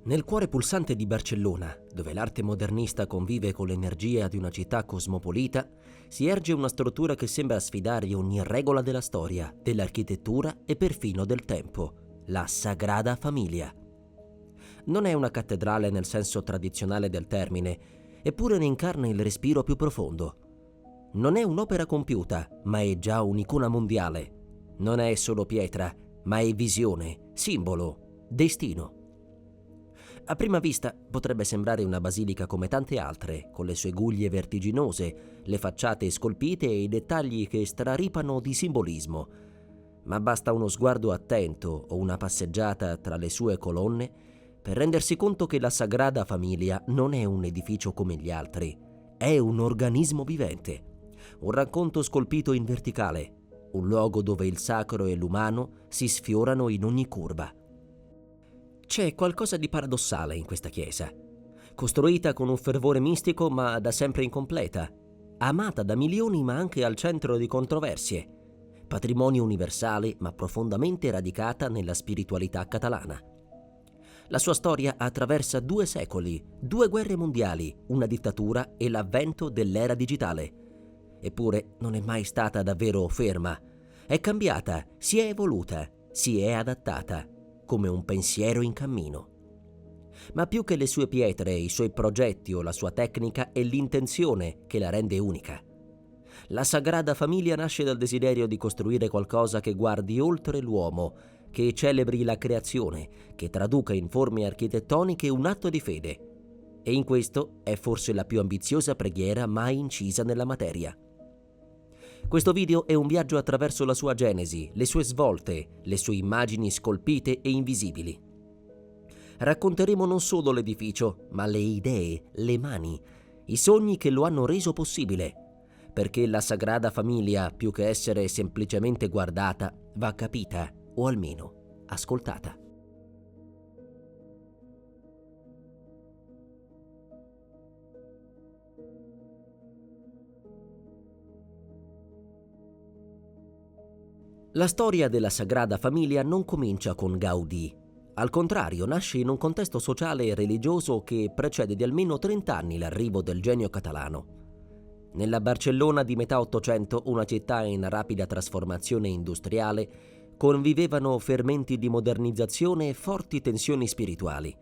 Nel cuore pulsante di Barcellona, dove l'arte modernista convive con l'energia di una città cosmopolita, si erge una struttura che sembra sfidare ogni regola della storia, dell'architettura e perfino del tempo: la Sagrada Familia. Non è una cattedrale nel senso tradizionale del termine, eppure ne incarna il respiro più profondo. Non è un'opera compiuta, ma è già un'icona mondiale. Non è solo pietra, ma è visione, simbolo, destino. A prima vista potrebbe sembrare una basilica come tante altre, con le sue guglie vertiginose, le facciate scolpite e i dettagli che straripano di simbolismo. Ma basta uno sguardo attento o una passeggiata tra le sue colonne per rendersi conto che la Sagrada Familia non è un edificio come gli altri, è un organismo vivente, un racconto scolpito in verticale, un luogo dove il sacro e l'umano si sfiorano in ogni curva. C'è qualcosa di paradossale in questa chiesa, costruita con un fervore mistico ma da sempre incompleta, amata da milioni ma anche al centro di controversie, patrimonio universale ma profondamente radicata nella spiritualità catalana. La sua storia attraversa 2 secoli, 2 guerre mondiali, una dittatura e l'avvento dell'era digitale. Eppure non è mai stata davvero ferma. È cambiata, si è evoluta, si è adattata, come un pensiero in cammino. Ma più che le sue pietre, i suoi progetti o la sua tecnica, è l'intenzione che la rende unica. La Sagrada Famiglia nasce dal desiderio di costruire qualcosa che guardi oltre l'uomo, che celebri la creazione, che traduca in forme architettoniche un atto di fede. E in questo è forse la più ambiziosa preghiera mai incisa nella materia. Questo video è un viaggio attraverso la sua genesi, le sue svolte, le sue immagini scolpite e invisibili. Racconteremo non solo l'edificio, ma le idee, le mani, i sogni che lo hanno reso possibile, perché la Sagrada Famiglia, più che essere semplicemente guardata, va capita o almeno ascoltata. La storia della Sagrada Famiglia non comincia con Gaudì. Al contrario, nasce in un contesto sociale e religioso che precede di almeno 30 anni l'arrivo del genio catalano. Nella Barcellona di metà Ottocento, una città in rapida trasformazione industriale, convivevano fermenti di modernizzazione e forti tensioni spirituali.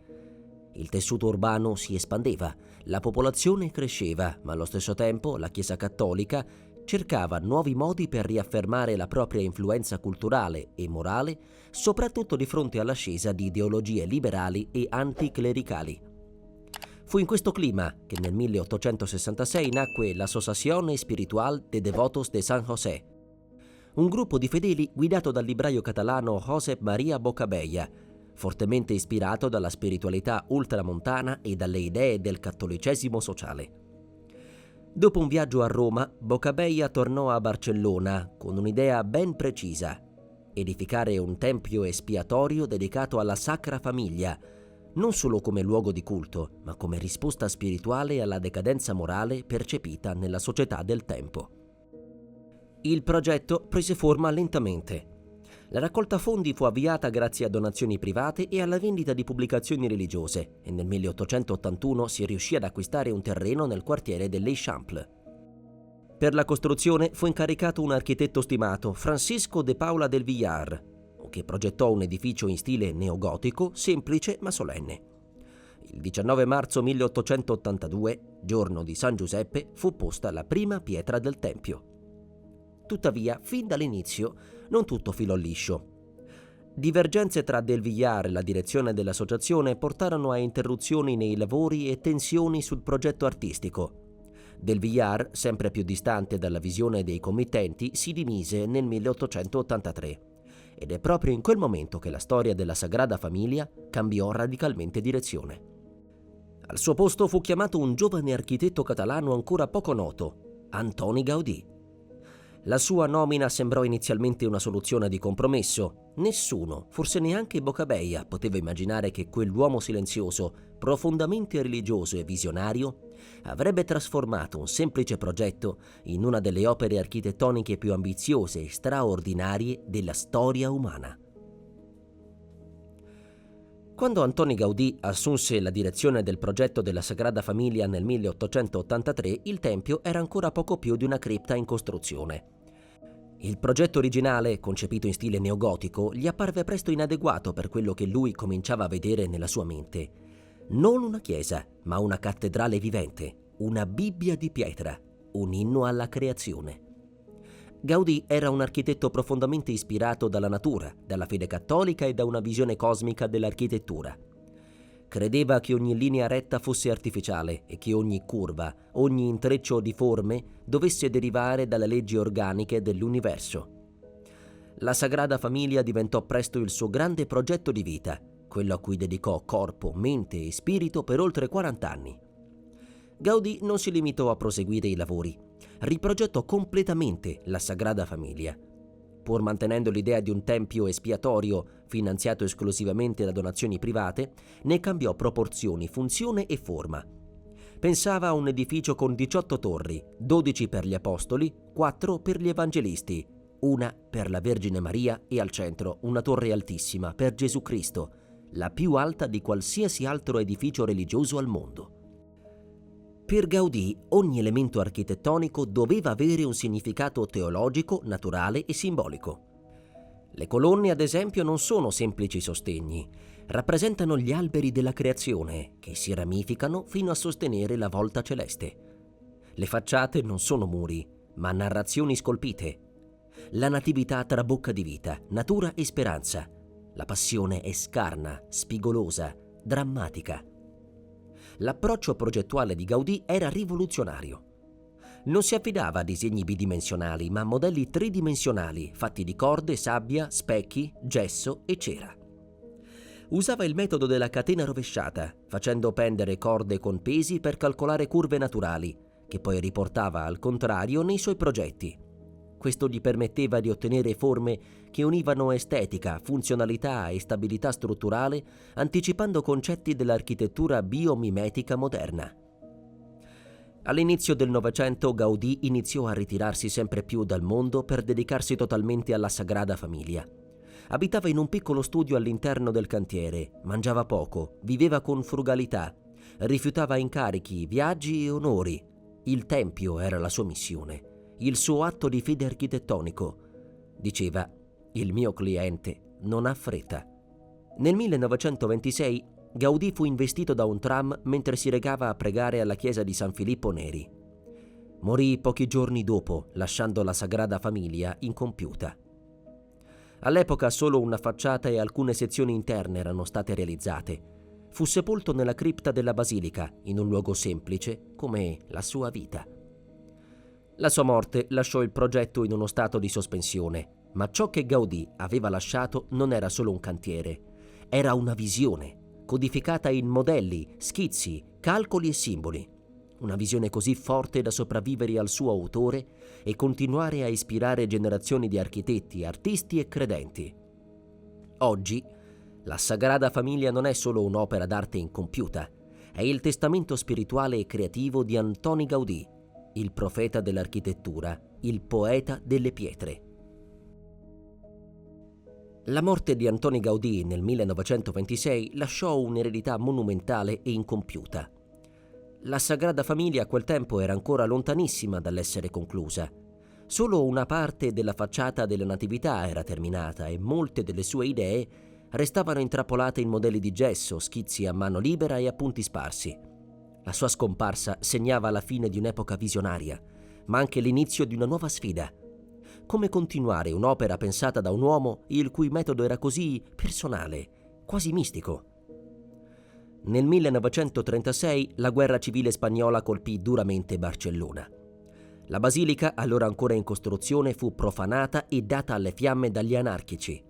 Il tessuto urbano si espandeva, la popolazione cresceva, ma allo stesso tempo la Chiesa cattolica cercava nuovi modi per riaffermare la propria influenza culturale e morale, soprattutto di fronte all'ascesa di ideologie liberali e anticlericali. Fu in questo clima che nel 1866 nacque l'Associación Espiritual de Devotos de San José, un gruppo di fedeli guidato dal libraio catalano Josep Maria Bocabeia, fortemente ispirato dalla spiritualità ultramontana e dalle idee del cattolicesimo sociale. Dopo un viaggio a Roma, Bocabeia tornò a Barcellona con un'idea ben precisa: edificare un tempio espiatorio dedicato alla Sacra Famiglia, non solo come luogo di culto, ma come risposta spirituale alla decadenza morale percepita nella società del tempo. Il progetto prese forma lentamente. La raccolta fondi fu avviata grazie a donazioni private e alla vendita di pubblicazioni religiose, e nel 1881 si riuscì ad acquistare un terreno nel quartiere dell'Eixample. Per la costruzione fu incaricato un architetto stimato, Francisco de Paula del Villar, che progettò un edificio in stile neogotico, semplice ma solenne. Il 19 marzo 1882, giorno di San Giuseppe, fu posta la prima pietra del tempio. Tuttavia, fin dall'inizio, non tutto filò liscio. Divergenze tra Del Villar e la direzione dell'associazione portarono a interruzioni nei lavori e tensioni sul progetto artistico. Del Villar, sempre più distante dalla visione dei committenti, si dimise nel 1883. Ed è proprio in quel momento che la storia della Sagrada Famiglia cambiò radicalmente direzione. Al suo posto fu chiamato un giovane architetto catalano ancora poco noto, Antoni Gaudí. La sua nomina sembrò inizialmente una soluzione di compromesso. Nessuno, forse neanche Bocabeia, poteva immaginare che quell'uomo silenzioso, profondamente religioso e visionario, avrebbe trasformato un semplice progetto in una delle opere architettoniche più ambiziose e straordinarie della storia umana. Quando Antoni Gaudí assunse la direzione del progetto della Sagrada Famiglia nel 1883, il tempio era ancora poco più di una cripta in costruzione. Il progetto originale, concepito in stile neogotico, gli apparve presto inadeguato per quello che lui cominciava a vedere nella sua mente. Non una chiesa, ma una cattedrale vivente, una Bibbia di pietra, un inno alla creazione. Gaudí era un architetto profondamente ispirato dalla natura, dalla fede cattolica e da una visione cosmica dell'architettura. Credeva che ogni linea retta fosse artificiale e che ogni curva, ogni intreccio di forme dovesse derivare dalle leggi organiche dell'universo. La Sagrada Famiglia diventò presto il suo grande progetto di vita, quello a cui dedicò corpo, mente e spirito per oltre 40 anni. Gaudí non si limitò a proseguire i lavori, riprogettò completamente la Sagrada Famiglia. Pur mantenendo l'idea di un tempio espiatorio finanziato esclusivamente da donazioni private, ne cambiò proporzioni, funzione e forma. Pensava a un edificio con 18 torri, 12 per gli apostoli, 4 per gli evangelisti, una per la Vergine Maria e al centro una torre altissima per Gesù Cristo, la più alta di qualsiasi altro edificio religioso al mondo. Per Gaudí ogni elemento architettonico doveva avere un significato teologico, naturale e simbolico. Le colonne, ad esempio, non sono semplici sostegni, rappresentano gli alberi della creazione che si ramificano fino a sostenere la volta celeste. Le facciate non sono muri, ma narrazioni scolpite. La natività trabocca di vita, natura e speranza. La passione è scarna, spigolosa, drammatica. L'approccio progettuale di Gaudí era rivoluzionario. Non si affidava a disegni bidimensionali, ma a modelli tridimensionali fatti di corde, sabbia, specchi, gesso e cera. Usava il metodo della catena rovesciata, facendo pendere corde con pesi per calcolare curve naturali, che poi riportava al contrario nei suoi progetti. Questo gli permetteva di ottenere forme che univano estetica, funzionalità e stabilità strutturale, anticipando concetti dell'architettura biomimetica moderna. All'inizio del Novecento Gaudí iniziò a ritirarsi sempre più dal mondo per dedicarsi totalmente alla Sagrada Famiglia. Abitava in un piccolo studio all'interno del cantiere, mangiava poco, viveva con frugalità, rifiutava incarichi, viaggi e onori. Il tempio era la sua missione, il suo atto di fede architettonico. Diceva: «Il mio cliente non ha fretta». Nel 1926 Gaudí fu investito da un tram mentre si recava a pregare alla chiesa di San Filippo Neri. Morì pochi giorni dopo, lasciando la Sagrada Famiglia incompiuta. All'epoca solo una facciata e alcune sezioni interne erano state realizzate. Fu sepolto nella cripta della basilica, in un luogo semplice come la sua vita. La sua morte lasciò il progetto in uno stato di sospensione, ma ciò che Gaudí aveva lasciato non era solo un cantiere, era una visione, codificata in modelli, schizzi, calcoli e simboli. Una visione così forte da sopravvivere al suo autore e continuare a ispirare generazioni di architetti, artisti e credenti. Oggi, la Sagrada Famiglia non è solo un'opera d'arte incompiuta, è il testamento spirituale e creativo di Antoni Gaudí, il profeta dell'architettura, il poeta delle pietre. La morte di Antoni Gaudí nel 1926 lasciò un'eredità monumentale e incompiuta. La Sagrada Famiglia a quel tempo era ancora lontanissima dall'essere conclusa. Solo una parte della facciata della Natività era terminata e molte delle sue idee restavano intrappolate in modelli di gesso, schizzi a mano libera e appunti sparsi. La sua scomparsa segnava la fine di un'epoca visionaria, ma anche l'inizio di una nuova sfida. Come continuare un'opera pensata da un uomo il cui metodo era così personale, quasi mistico? Nel 1936 la guerra civile spagnola colpì duramente Barcellona. La basilica, allora ancora in costruzione, fu profanata e data alle fiamme dagli anarchici.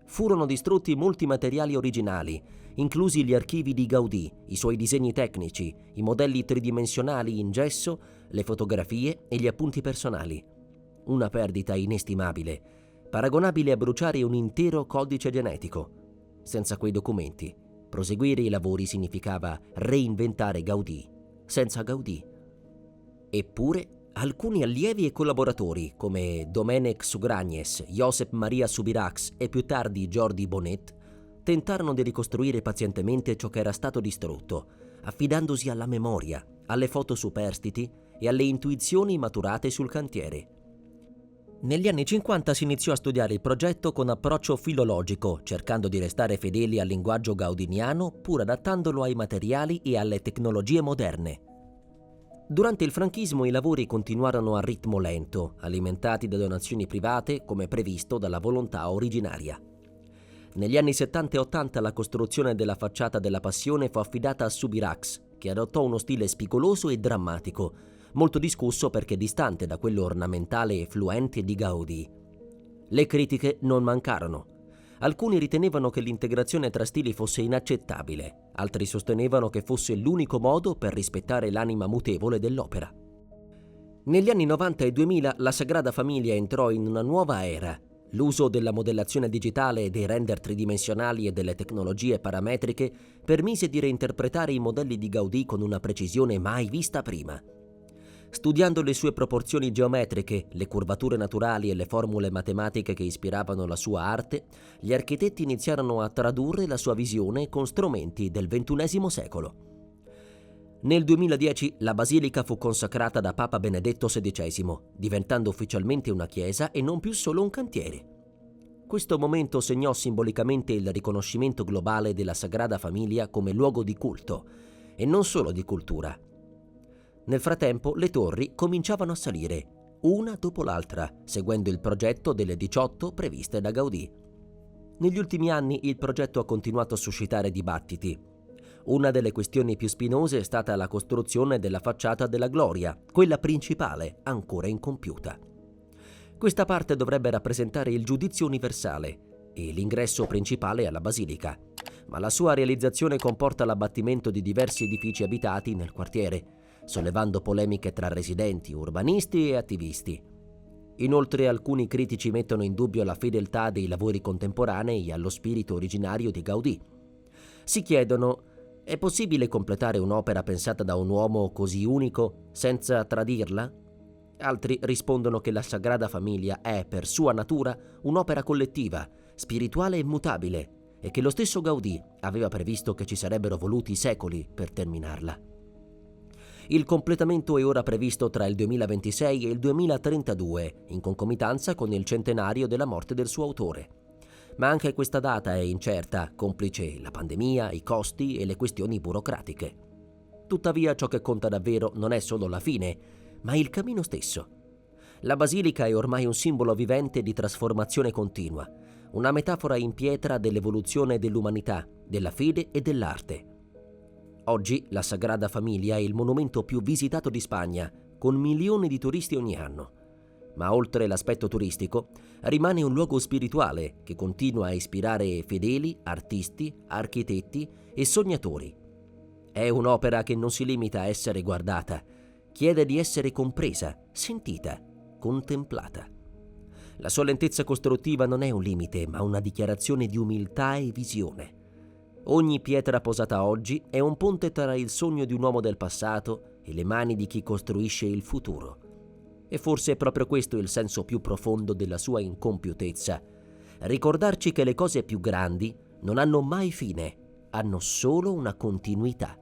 Furono distrutti molti materiali originali, inclusi gli archivi di Gaudí, i suoi disegni tecnici, i modelli tridimensionali in gesso, le fotografie e gli appunti personali. Una perdita inestimabile, paragonabile a bruciare un intero codice genetico. Senza quei documenti, proseguire i lavori significava reinventare Gaudí, senza Gaudí. Eppure, alcuni allievi e collaboratori, come Domènec Sugragnes, Josep Maria Subirachs e più tardi Jordi Bonet, tentarono di ricostruire pazientemente ciò che era stato distrutto, affidandosi alla memoria, alle foto superstiti e alle intuizioni maturate sul cantiere. Negli anni 50 si iniziò a studiare il progetto con approccio filologico, cercando di restare fedeli al linguaggio gaudiniano pur adattandolo ai materiali e alle tecnologie moderne. Durante il franchismo i lavori continuarono a ritmo lento, alimentati da donazioni private come previsto dalla volontà originaria. Negli anni 70 e 80 la costruzione della facciata della Passione fu affidata a Subirax, che adottò uno stile spigoloso e drammatico, molto discusso perché distante da quello ornamentale e fluente di Gaudì. Le critiche non mancarono. Alcuni ritenevano che l'integrazione tra stili fosse inaccettabile, altri sostenevano che fosse l'unico modo per rispettare l'anima mutevole dell'opera. Negli anni 90 e 2000 la Sagrada Famiglia entrò in una nuova era. L'uso della modellazione digitale, dei render tridimensionali e delle tecnologie parametriche permise di reinterpretare i modelli di Gaudì con una precisione mai vista prima. Studiando le sue proporzioni geometriche, le curvature naturali e le formule matematiche che ispiravano la sua arte, gli architetti iniziarono a tradurre la sua visione con strumenti del XXI secolo. Nel 2010 la basilica fu consacrata da Papa Benedetto XVI, diventando ufficialmente una chiesa e non più solo un cantiere. Questo momento segnò simbolicamente il riconoscimento globale della Sagrada Famiglia come luogo di culto, e non solo di cultura. Nel frattempo le torri cominciavano a salire, una dopo l'altra, seguendo il progetto delle 18 previste da Gaudì. Negli ultimi anni il progetto ha continuato a suscitare dibattiti. Una delle questioni più spinose è stata la costruzione della facciata della Gloria, quella principale, ancora incompiuta. Questa parte dovrebbe rappresentare il giudizio universale e l'ingresso principale alla basilica, ma la sua realizzazione comporta l'abbattimento di diversi edifici abitati nel quartiere, sollevando polemiche tra residenti, urbanisti e attivisti. Inoltre alcuni critici mettono in dubbio la fedeltà dei lavori contemporanei allo spirito originario di Gaudì. Si chiedono: è possibile completare un'opera pensata da un uomo così unico senza tradirla? Altri rispondono che la Sagrada Famiglia è, per sua natura, un'opera collettiva, spirituale e mutabile, e che lo stesso Gaudì aveva previsto che ci sarebbero voluti secoli per terminarla. Il completamento è ora previsto tra il 2026 e il 2032, in concomitanza con il centenario della morte del suo autore. Ma anche questa data è incerta, complice la pandemia, i costi e le questioni burocratiche. Tuttavia ciò che conta davvero non è solo la fine, ma il cammino stesso. La basilica è ormai un simbolo vivente di trasformazione continua, una metafora in pietra dell'evoluzione dell'umanità, della fede e dell'arte. Oggi la Sagrada Famiglia è il monumento più visitato di Spagna, con milioni di turisti ogni anno. Ma oltre l'aspetto turistico, rimane un luogo spirituale che continua a ispirare fedeli, artisti, architetti e sognatori. È un'opera che non si limita a essere guardata, chiede di essere compresa, sentita, contemplata. La sua lentezza costruttiva non è un limite, ma una dichiarazione di umiltà e visione. Ogni pietra posata oggi è un ponte tra il sogno di un uomo del passato e le mani di chi costruisce il futuro. E forse è proprio questo il senso più profondo della sua incompiutezza: ricordarci che le cose più grandi non hanno mai fine, hanno solo una continuità.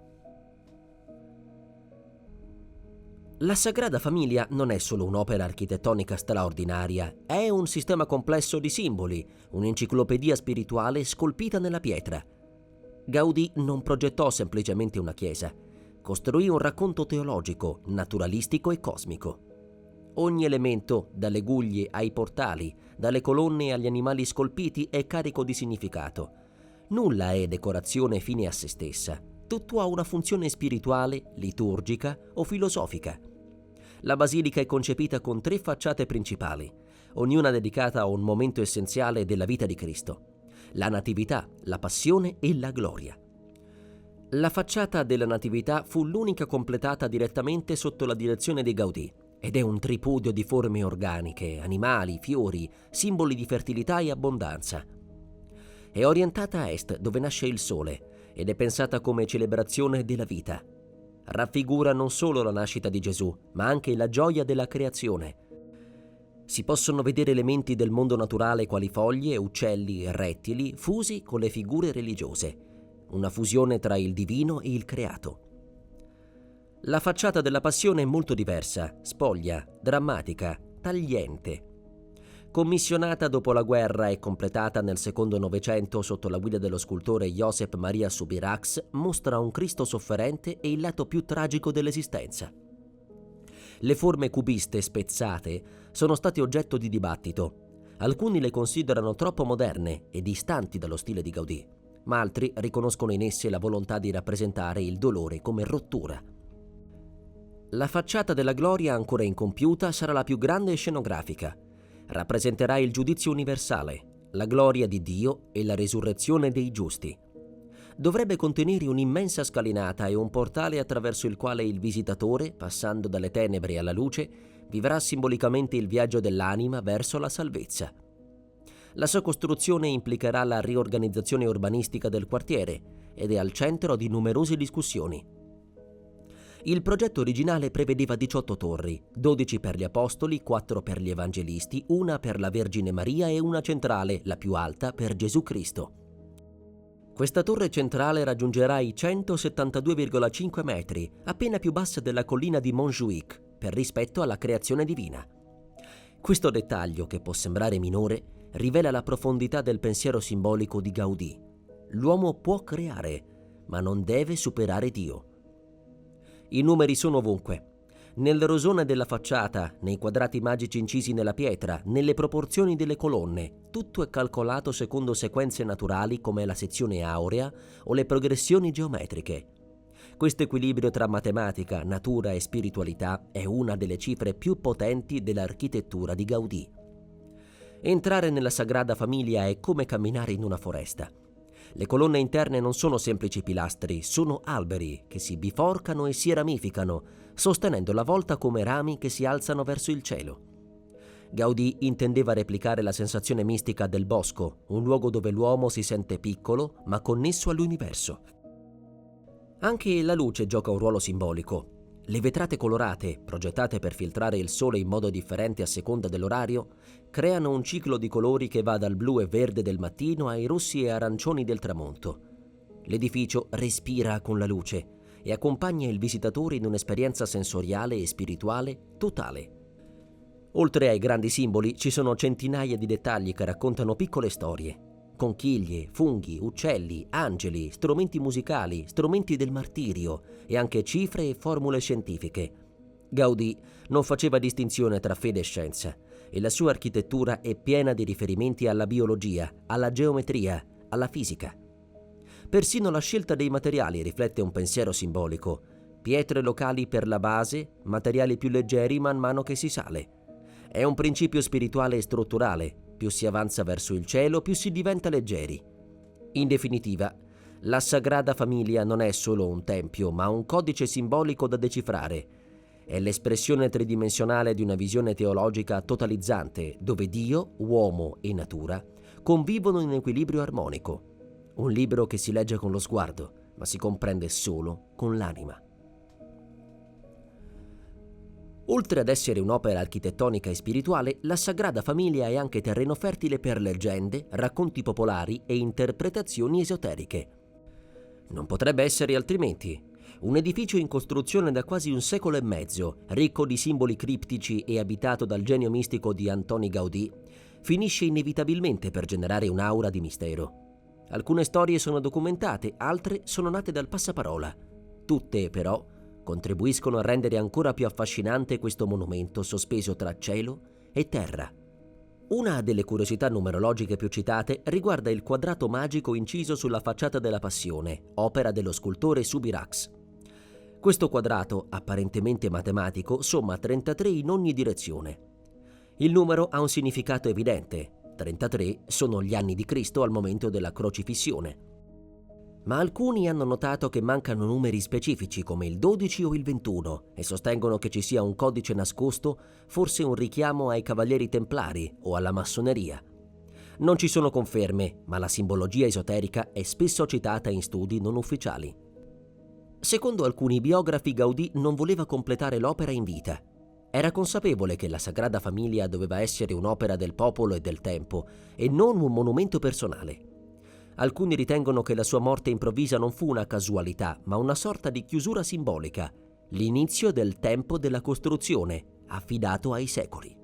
La Sagrada Famiglia non è solo un'opera architettonica straordinaria, è un sistema complesso di simboli, un'enciclopedia spirituale scolpita nella pietra. Gaudì non progettò semplicemente una chiesa, costruì un racconto teologico, naturalistico e cosmico. Ogni elemento, dalle guglie ai portali, dalle colonne agli animali scolpiti, è carico di significato. Nulla è decorazione fine a se stessa, tutto ha una funzione spirituale, liturgica o filosofica. La basilica è concepita con 3 facciate principali, ognuna dedicata a un momento essenziale della vita di Cristo: la Natività, la Passione e la Gloria. La facciata della Natività fu l'unica completata direttamente sotto la direzione di Gaudì ed è un tripudio di forme organiche, animali, fiori, simboli di fertilità e abbondanza. È orientata a est, dove nasce il sole, ed è pensata come celebrazione della vita. Raffigura non solo la nascita di Gesù, ma anche la gioia della creazione. Si possono vedere elementi del mondo naturale quali foglie, uccelli e rettili fusi con le figure religiose, una fusione tra il divino e il creato. La facciata della Passione è molto diversa, spoglia, drammatica, tagliente. Commissionata dopo la guerra e completata nel secondo Novecento sotto la guida dello scultore Josep Maria Subirachs, mostra un Cristo sofferente e il lato più tragico dell'esistenza. Le forme cubiste spezzate sono state oggetto di dibattito. Alcuni le considerano troppo moderne e distanti dallo stile di Gaudì, ma altri riconoscono in esse la volontà di rappresentare il dolore come rottura. La facciata della Gloria ancora incompiuta sarà la più grande e scenografica. Rappresenterà il giudizio universale, la gloria di Dio e la resurrezione dei giusti. Dovrebbe contenere un'immensa scalinata e un portale attraverso il quale il visitatore, passando dalle tenebre alla luce, vivrà simbolicamente il viaggio dell'anima verso la salvezza. La sua costruzione implicherà la riorganizzazione urbanistica del quartiere ed è al centro di numerose discussioni. Il progetto originale prevedeva 18 torri, 12 per gli apostoli, 4 per gli evangelisti, una per la Vergine Maria e una centrale, la più alta, per Gesù Cristo. Questa torre centrale raggiungerà i 172,5 metri, appena più bassa della collina di Montjuïc, per rispetto alla creazione divina. Questo dettaglio, che può sembrare minore, rivela la profondità del pensiero simbolico di Gaudì. L'uomo può creare, ma non deve superare Dio. I numeri sono ovunque. Nel rosone della facciata, nei quadrati magici incisi nella pietra, nelle proporzioni delle colonne, tutto è calcolato secondo sequenze naturali come la sezione aurea o le progressioni geometriche. Questo equilibrio tra matematica, natura e spiritualità è una delle cifre più potenti dell'architettura di Gaudì. Entrare nella Sagrada Famiglia è come camminare in una foresta. Le colonne interne non sono semplici pilastri, sono alberi che si biforcano e si ramificano, sostenendo la volta come rami che si alzano verso il cielo. Gaudì intendeva replicare la sensazione mistica del bosco, un luogo dove l'uomo si sente piccolo ma connesso all'universo. Anche la luce gioca un ruolo simbolico. Le vetrate colorate, progettate per filtrare il sole in modo differente a seconda dell'orario, creano un ciclo di colori che va dal blu e verde del mattino ai rossi e arancioni del tramonto. L'edificio respira con la luce e accompagna il visitatore in un'esperienza sensoriale e spirituale totale. Oltre ai grandi simboli ci sono centinaia di dettagli che raccontano piccole storie. Conchiglie, funghi, uccelli, angeli, strumenti musicali, strumenti del martirio e anche cifre e formule scientifiche. Gaudì non faceva distinzione tra fede e scienza e la sua architettura è piena di riferimenti alla biologia, alla geometria, alla fisica. Persino la scelta dei materiali riflette un pensiero simbolico. Pietre locali per la base, materiali più leggeri man mano che si sale. È un principio spirituale e strutturale. Più si avanza verso il cielo, più si diventa leggeri. In definitiva, la Sagrada Famiglia non è solo un tempio, ma un codice simbolico da decifrare. È l'espressione tridimensionale di una visione teologica totalizzante, dove Dio, uomo e natura convivono in equilibrio armonico. Un libro che si legge con lo sguardo, ma si comprende solo con l'anima. Oltre ad essere un'opera architettonica e spirituale, la Sagrada Famiglia è anche terreno fertile per leggende, racconti popolari e interpretazioni esoteriche. Non potrebbe essere altrimenti. Un edificio in costruzione da quasi un secolo e mezzo, ricco di simboli criptici e abitato dal genio mistico di Antoni Gaudì, finisce inevitabilmente per generare un'aura di mistero. Alcune storie sono documentate, altre sono nate dal passaparola. Tutte, però, contribuiscono a rendere ancora più affascinante questo monumento sospeso tra cielo e terra. Una delle curiosità numerologiche più citate riguarda il quadrato magico inciso sulla facciata della Passione, opera dello scultore Subirachs. Questo quadrato, apparentemente matematico, somma 33 in ogni direzione. Il numero ha un significato evidente. 33 sono gli anni di Cristo al momento della crocifissione. Ma alcuni hanno notato che mancano numeri specifici come il 12 o il 21 e sostengono che ci sia un codice nascosto, forse un richiamo ai Cavalieri Templari o alla massoneria. Non ci sono conferme, ma la simbologia esoterica è spesso citata in studi non ufficiali. Secondo alcuni biografi, Gaudì non voleva completare l'opera in vita. Era consapevole che la Sagrada Famiglia doveva essere un'opera del popolo e del tempo e non un monumento personale. Alcuni ritengono che la sua morte improvvisa non fu una casualità, ma una sorta di chiusura simbolica, l'inizio del tempo della costruzione, affidato ai secoli.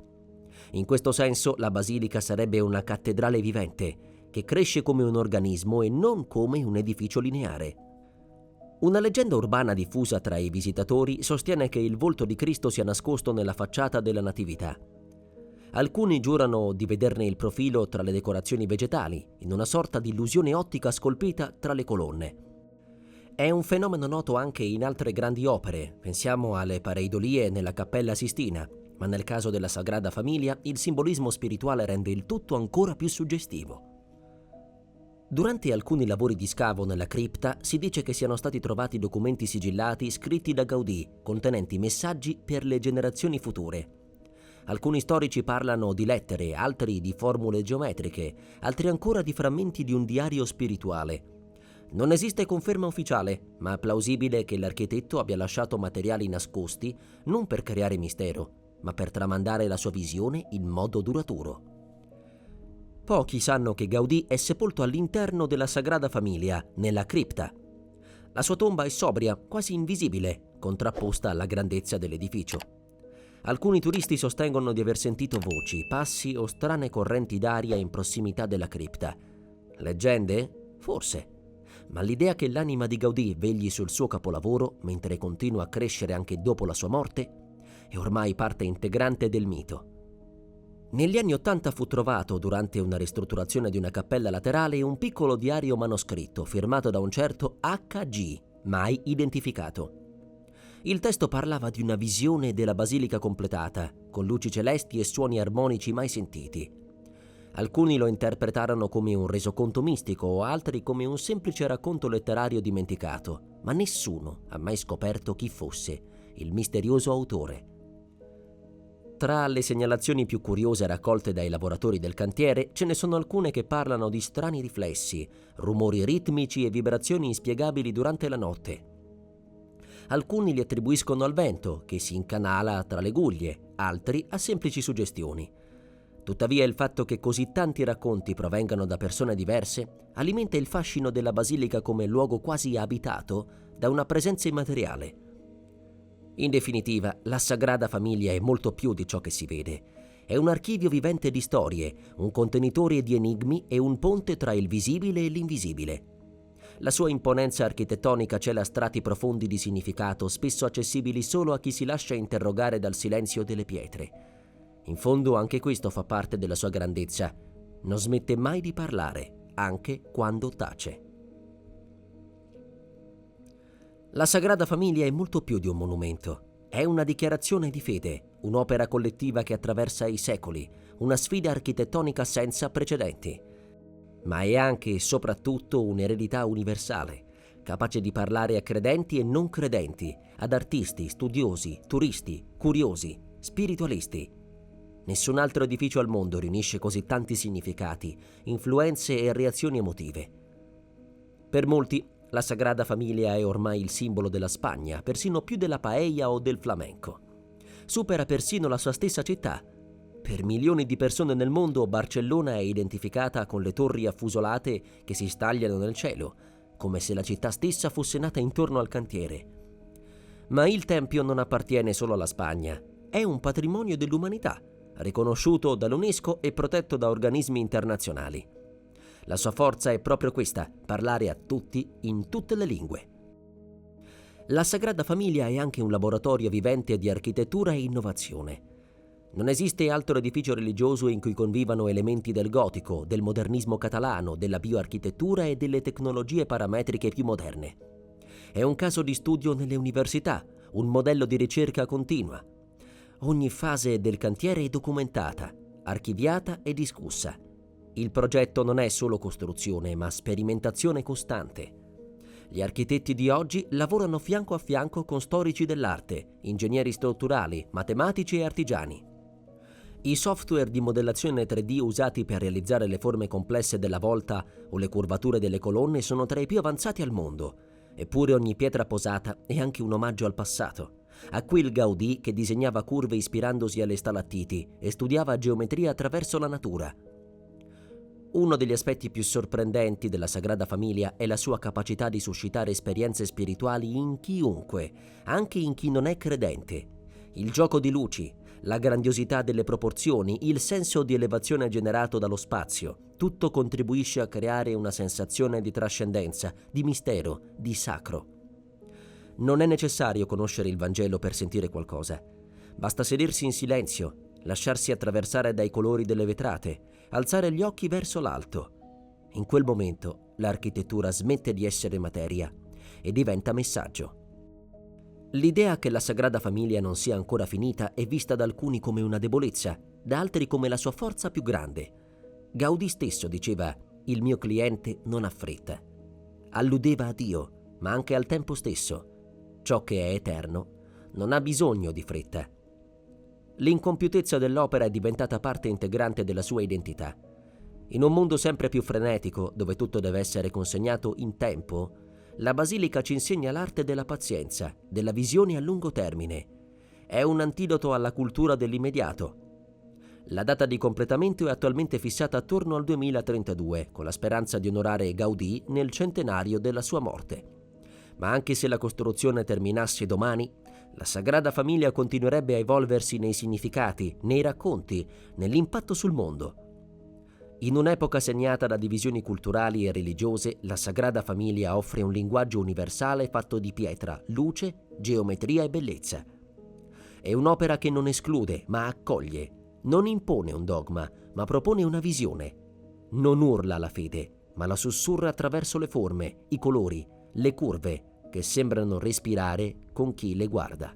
In questo senso, la basilica sarebbe una cattedrale vivente, che cresce come un organismo e non come un edificio lineare. Una leggenda urbana diffusa tra i visitatori sostiene che il volto di Cristo sia nascosto nella facciata della Natività. Alcuni giurano di vederne il profilo tra le decorazioni vegetali, in una sorta di illusione ottica scolpita tra le colonne. È un fenomeno noto anche in altre grandi opere, pensiamo alle pareidolie nella Cappella Sistina, ma nel caso della Sagrada Famiglia il simbolismo spirituale rende il tutto ancora più suggestivo. Durante alcuni lavori di scavo nella cripta si dice che siano stati trovati documenti sigillati scritti da Gaudì, contenenti messaggi per le generazioni future. Alcuni storici parlano di lettere, altri di formule geometriche, altri ancora di frammenti di un diario spirituale. Non esiste conferma ufficiale, ma è plausibile che l'architetto abbia lasciato materiali nascosti non per creare mistero, ma per tramandare la sua visione in modo duraturo. Pochi sanno che Gaudì è sepolto all'interno della Sagrada Famiglia, nella cripta. La sua tomba è sobria, quasi invisibile, contrapposta alla grandezza dell'edificio. Alcuni turisti sostengono di aver sentito voci, passi o strane correnti d'aria in prossimità della cripta. Leggende? Forse. Ma l'idea che l'anima di Gaudì vegli sul suo capolavoro, mentre continua a crescere anche dopo la sua morte, è ormai parte integrante del mito. Negli anni '80 fu trovato, durante una ristrutturazione di una cappella laterale, un piccolo diario manoscritto firmato da un certo H.G., mai identificato. Il testo parlava di una visione della basilica completata, con luci celesti e suoni armonici mai sentiti. Alcuni lo interpretarono come un resoconto mistico o altri come un semplice racconto letterario dimenticato, ma nessuno ha mai scoperto chi fosse il misterioso autore. Tra le segnalazioni più curiose raccolte dai lavoratori del cantiere ce ne sono alcune che parlano di strani riflessi, rumori ritmici e vibrazioni inspiegabili durante la notte. Alcuni li attribuiscono al vento, che si incanala tra le guglie, altri a semplici suggestioni. Tuttavia il fatto che così tanti racconti provengano da persone diverse alimenta il fascino della basilica come luogo quasi abitato da una presenza immateriale. In definitiva, la Sagrada Famiglia è molto più di ciò che si vede. È un archivio vivente di storie, un contenitore di enigmi e un ponte tra il visibile e l'invisibile. La sua imponenza architettonica cela strati profondi di significato, spesso accessibili solo a chi si lascia interrogare dal silenzio delle pietre. In fondo anche questo fa parte della sua grandezza. Non smette mai di parlare, anche quando tace. La Sagrada Famiglia è molto più di un monumento. È una dichiarazione di fede, un'opera collettiva che attraversa i secoli, una sfida architettonica senza precedenti. Ma è anche e soprattutto un'eredità universale, capace di parlare a credenti e non credenti, ad artisti, studiosi, turisti, curiosi, spiritualisti. Nessun altro edificio al mondo riunisce così tanti significati, influenze e reazioni emotive. Per molti, la Sagrada Famiglia è ormai il simbolo della Spagna, persino più della paella o del flamenco. Supera persino la sua stessa città. Per milioni di persone nel mondo, Barcellona è identificata con le torri affusolate che si stagliano nel cielo, come se la città stessa fosse nata intorno al cantiere. Ma il Tempio non appartiene solo alla Spagna, è un patrimonio dell'umanità, riconosciuto dall'UNESCO e protetto da organismi internazionali. La sua forza è proprio questa, parlare a tutti in tutte le lingue. La Sagrada Famiglia è anche un laboratorio vivente di architettura e innovazione. Non esiste altro edificio religioso in cui convivano elementi del gotico, del modernismo catalano, della bioarchitettura e delle tecnologie parametriche più moderne. È un caso di studio nelle università, un modello di ricerca continua. Ogni fase del cantiere è documentata, archiviata e discussa. Il progetto non è solo costruzione, ma sperimentazione costante. Gli architetti di oggi lavorano fianco a fianco con storici dell'arte, ingegneri strutturali, matematici e artigiani. I software di modellazione 3D usati per realizzare le forme complesse della volta o le curvature delle colonne sono tra i più avanzati al mondo, eppure ogni pietra posata è anche un omaggio al passato, Aquil Gaudì che disegnava curve ispirandosi alle stalattiti e studiava geometria attraverso la natura. Uno degli aspetti più sorprendenti della Sagrada Famiglia è la sua capacità di suscitare esperienze spirituali in chiunque, anche in chi non è credente. Il gioco di luci, la grandiosità delle proporzioni, il senso di elevazione generato dallo spazio, tutto contribuisce a creare una sensazione di trascendenza, di mistero, di sacro. Non è necessario conoscere il Vangelo per sentire qualcosa. Basta sedersi in silenzio, lasciarsi attraversare dai colori delle vetrate, alzare gli occhi verso l'alto. In quel momento l'architettura smette di essere materia e diventa messaggio. L'idea che la Sagrada Famiglia non sia ancora finita è vista da alcuni come una debolezza, da altri come la sua forza più grande. Gaudì stesso diceva: «Il mio cliente non ha fretta». Alludeva a Dio, ma anche al tempo stesso. Ciò che è eterno non ha bisogno di fretta. L'incompiutezza dell'opera è diventata parte integrante della sua identità. In un mondo sempre più frenetico, dove tutto deve essere consegnato in tempo, la Basilica ci insegna l'arte della pazienza, della visione a lungo termine. È un antidoto alla cultura dell'immediato. La data di completamento è attualmente fissata attorno al 2032, con la speranza di onorare Gaudì nel centenario della sua morte. Ma anche se la costruzione terminasse domani, la Sagrada Famiglia continuerebbe a evolversi nei significati, nei racconti, nell'impatto sul mondo. In un'epoca segnata da divisioni culturali e religiose, la Sagrada Famiglia offre un linguaggio universale fatto di pietra, luce, geometria e bellezza. È un'opera che non esclude, ma accoglie, non impone un dogma, ma propone una visione. Non urla la fede, ma la sussurra attraverso le forme, i colori, le curve che sembrano respirare con chi le guarda.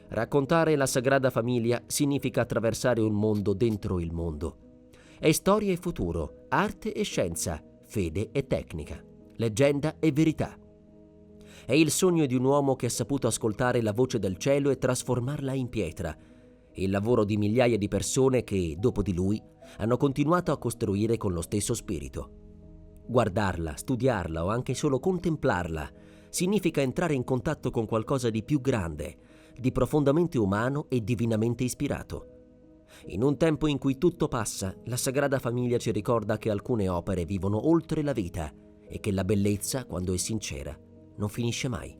Raccontare la Sagrada Famiglia significa attraversare un mondo dentro il mondo. È storia e futuro, arte e scienza, fede e tecnica, leggenda e verità. È il sogno di un uomo che ha saputo ascoltare la voce del cielo e trasformarla in pietra, il lavoro di migliaia di persone che, dopo di lui, hanno continuato a costruire con lo stesso spirito. Guardarla, studiarla o anche solo contemplarla significa entrare in contatto con qualcosa di più grande, di profondamente umano e divinamente ispirato. In un tempo in cui tutto passa, la Sagrada Famiglia ci ricorda che alcune opere vivono oltre la vita e che la bellezza, quando è sincera, non finisce mai.